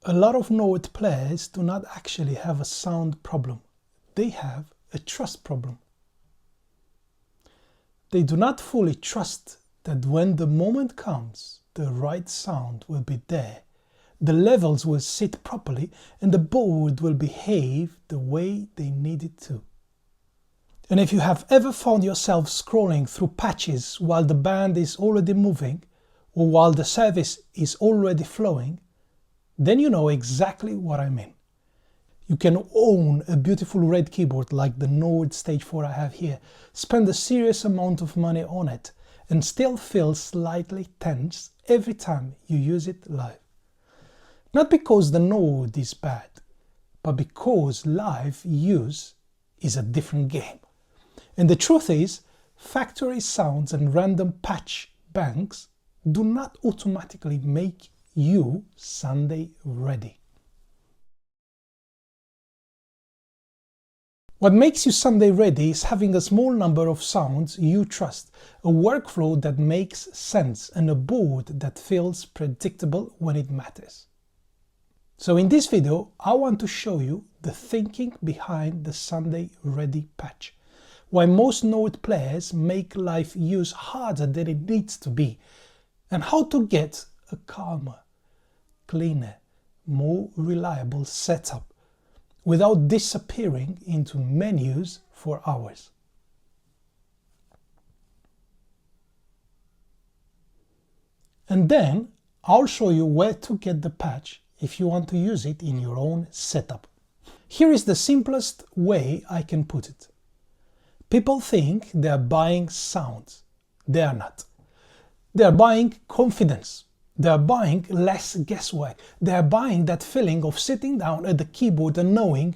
A lot of note players do not actually have a sound problem. They have a trust problem. They do not fully trust that when the moment comes, the right sound will be there, the levels will sit properly, and the board will behave the way they need it to. And if you have ever found yourself scrolling through patches while the band is already moving, or while the service is already flowing, then you know exactly what I mean. You can own a beautiful red keyboard like the Nord Stage 4 I have here, spend a serious amount of money on it, and still feel slightly tense every time you use it live. Not because the Nord is bad, but because live use is a different game. And the truth is, factory sounds and random patch banks do not automatically make you Sunday ready. What makes you Sunday ready is having a small number of sounds you trust, a workflow that makes sense, and a board that feels predictable when it matters. So in this video, I want to show you the thinking behind the Sunday ready patch. Why most note players make live use harder than it needs to be, and how to get a calmer, cleaner, more reliable setup without disappearing into menus for hours. And then I'll show you where to get the patch if you want to use it in your own setup. Here is the simplest way I can put it. People think they are buying sounds. They are not. They are buying confidence. They are buying less guesswork. They are buying that feeling of sitting down at the keyboard and knowing,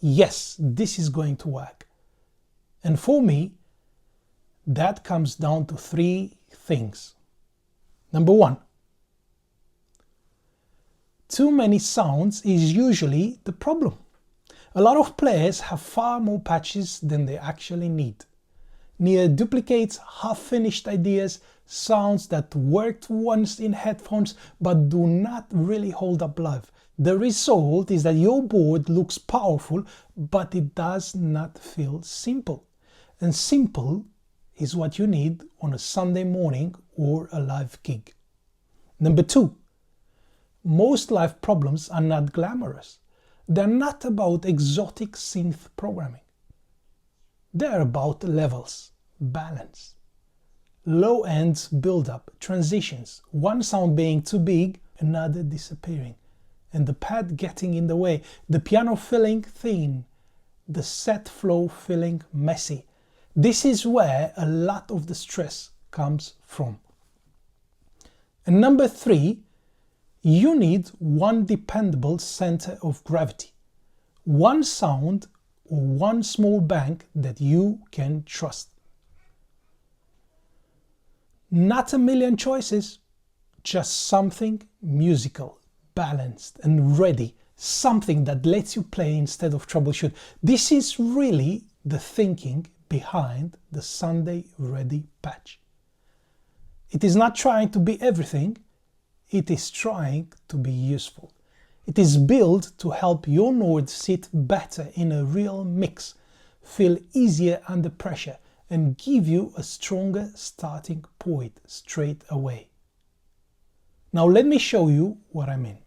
yes, this is going to work. And for me, that comes down to three things. Number one, too many sounds is usually the problem. A lot of players have far more patches than they actually need. Near duplicates, half-finished ideas, sounds that worked once in headphones but do not really hold up live. The result is that your board looks powerful, but it does not feel simple. And simple is what you need on a Sunday morning or a live gig. Number two, most live problems are not glamorous. They're not about exotic synth programming. They're about levels, balance, low ends build-up, transitions, one sound being too big, another disappearing, and the pad getting in the way, the piano feeling thin, the set flow feeling messy. This is where a lot of the stress comes from. And number three, you need one dependable center of gravity, one sound or one small bank that you can trust. Not a million choices, just something musical, balanced and ready, something that lets you play instead of troubleshoot. This is really the thinking behind the Sunday Ready patch. It is not trying to be everything, it is trying to be useful. It is built to help your Nord sit better in a real mix, feel easier under pressure, and give you a stronger starting point straight away. Now let me show you what I mean.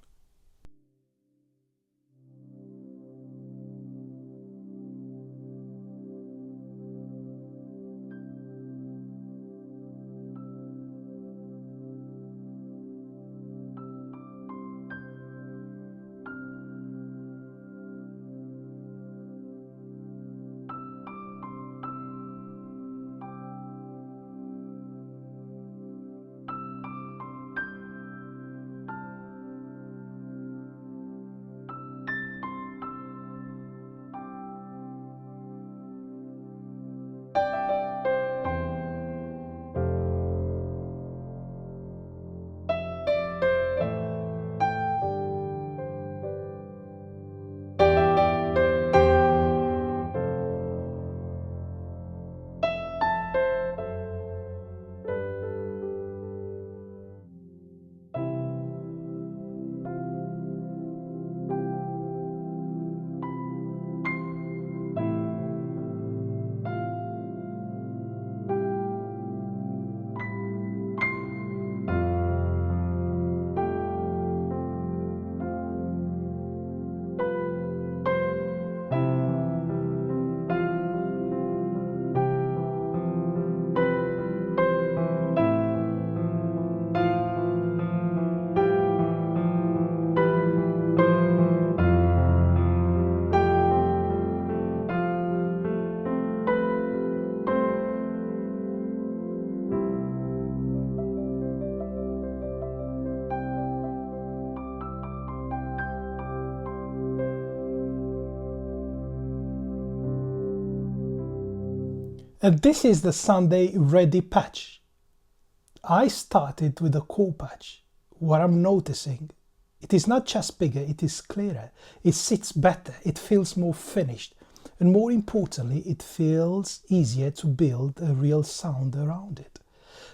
And this is the Sunday ready patch. I started with a core patch. What I'm noticing, it is not just bigger, it is clearer, it sits better, it feels more finished, and more importantly, it feels easier to build a real sound around it.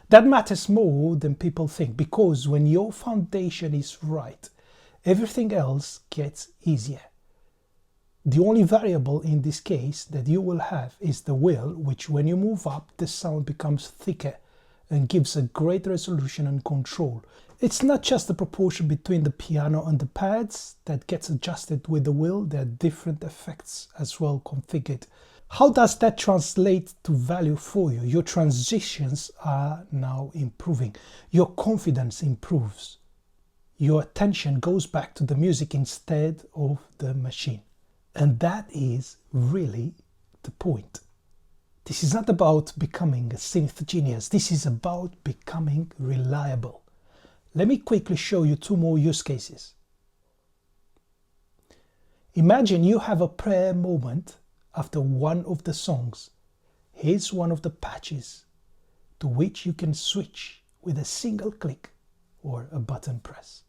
That matters more than people think, because when your foundation is right, everything else gets easier. The only variable in this case that you will have is the will, which when you move up, the sound becomes thicker and gives a great resolution and control. It's not just the proportion between the piano and the pads that gets adjusted with the will, there are different effects as well configured. How does that translate to value for you? Your transitions are now improving. Your confidence improves. Your attention goes back to the music instead of the machine. And that is really the point. This is not about becoming a synth genius. This is about becoming reliable. Let me quickly show you two more use cases. Imagine you have a prayer moment after one of the songs. Here's one of the patches to which you can switch with a single click or a button press.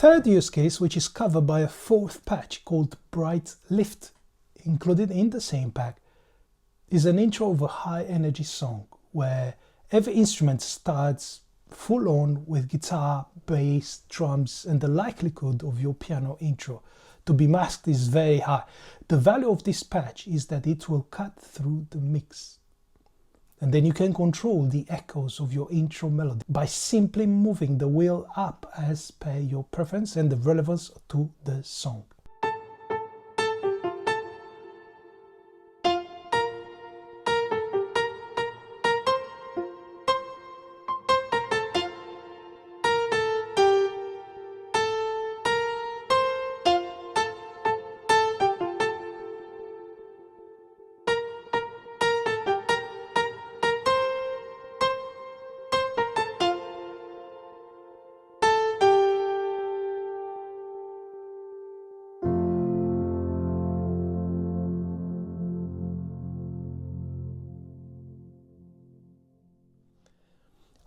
third use case, which is covered by a fourth patch called Bright Lift, included in the same pack, is an intro of a high energy song where every instrument starts full on with guitar, bass, drums, and the likelihood of your piano intro to be masked is very high. The value of this patch is that it will cut through the mix. And then you can control the echoes of your intro melody by simply moving the wheel up as per your preference and the relevance to the song.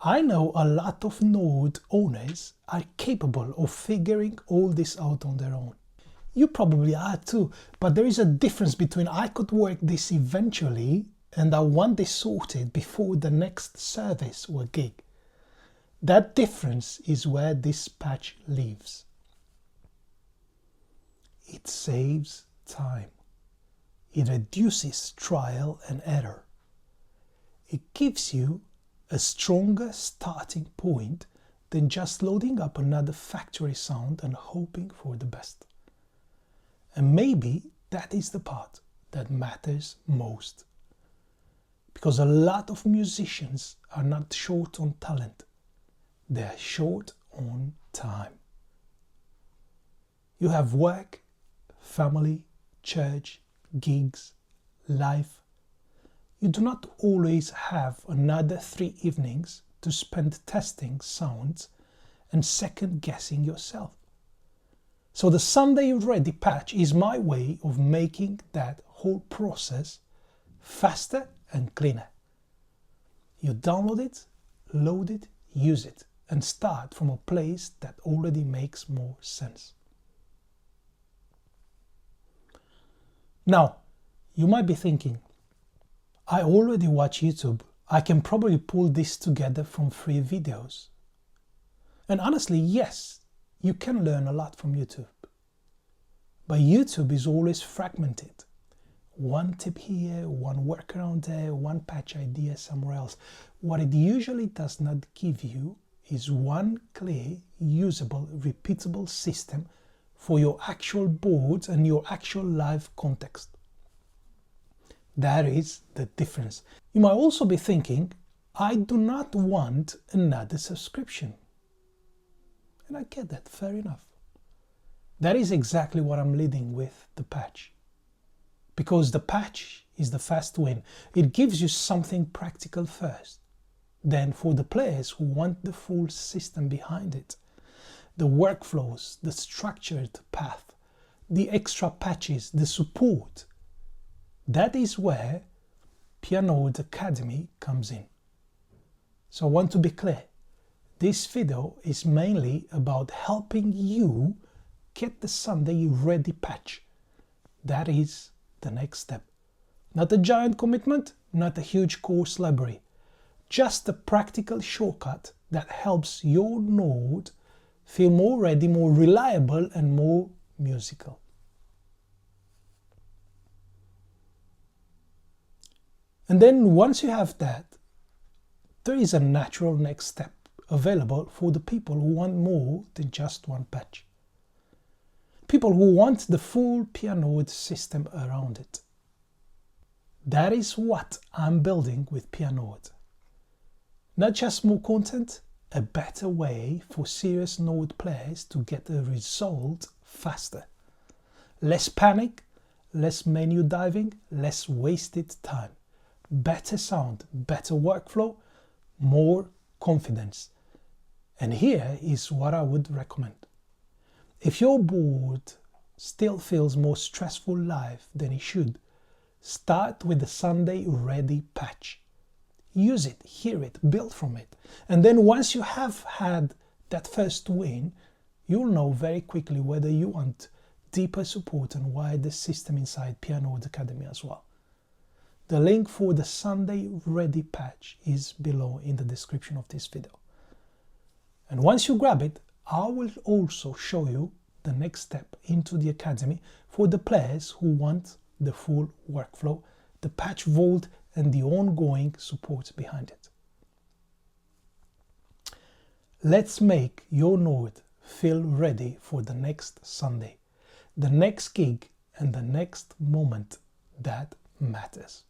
I know a lot of Node owners are capable of figuring all this out on their own. You probably are too, but there is a difference between I could work this eventually and I want this sorted before the next service or gig. That difference is where this patch lives. It saves time. It reduces trial and error. It gives you a stronger starting point than just loading up another factory sound and hoping for the best. And maybe that is the part that matters most. Because a lot of musicians are not short on talent, they are short on time. You have work, family, church, gigs, life. You do not always have another 3 evenings to spend testing sounds and second guessing yourself. So the Sunday Ready patch is my way of making that whole process faster and cleaner. You download it, load it, use it, and start from a place that already makes more sense. Now, you might be thinking, I already watch YouTube. I can probably pull this together from free videos. And honestly, yes, you can learn a lot from YouTube. But YouTube is always fragmented. One tip here, one workaround there, one patch idea somewhere else. What it usually does not give you is one clear, usable, repeatable system for your actual board and your actual live context. That is the difference. You might also be thinking, I do not want another subscription. And I get that, fair enough. That is exactly what I'm leading with the patch. Because the patch is the fast win. It gives you something practical first. Then for the players who want the full system behind it, the workflows, the structured path, the extra patches, the support, that is where Pianord Academy comes in. So I want to be clear, this video is mainly about helping you get the Sunday Ready patch. That is the next step. Not a giant commitment, not a huge course library, just a practical shortcut that helps your Node feel more ready, more reliable, and more musical. And then once you have that, there is a natural next step available for the people who want more than just one patch. People who want the full Pianord system around it. That is what I'm building with Pianord. Not just more content, a better way for serious Node players to get a result faster. Less panic, less menu diving, less wasted time. Better sound, better workflow, more confidence. And here is what I would recommend. If your board still feels more stressful live than it should, start with the Sunday Ready patch. Use it, hear it, build from it. And then once you have had that first win, you'll know very quickly whether you want deeper support and wire the system inside Pianord Academy as well. The link for the Sunday Ready patch is below in the description of this video. And once you grab it, I will also show you the next step into the Academy for the players who want the full workflow, the patch vault and the ongoing support behind it. Let's make your node feel ready for the next Sunday, the next gig and the next moment that matters.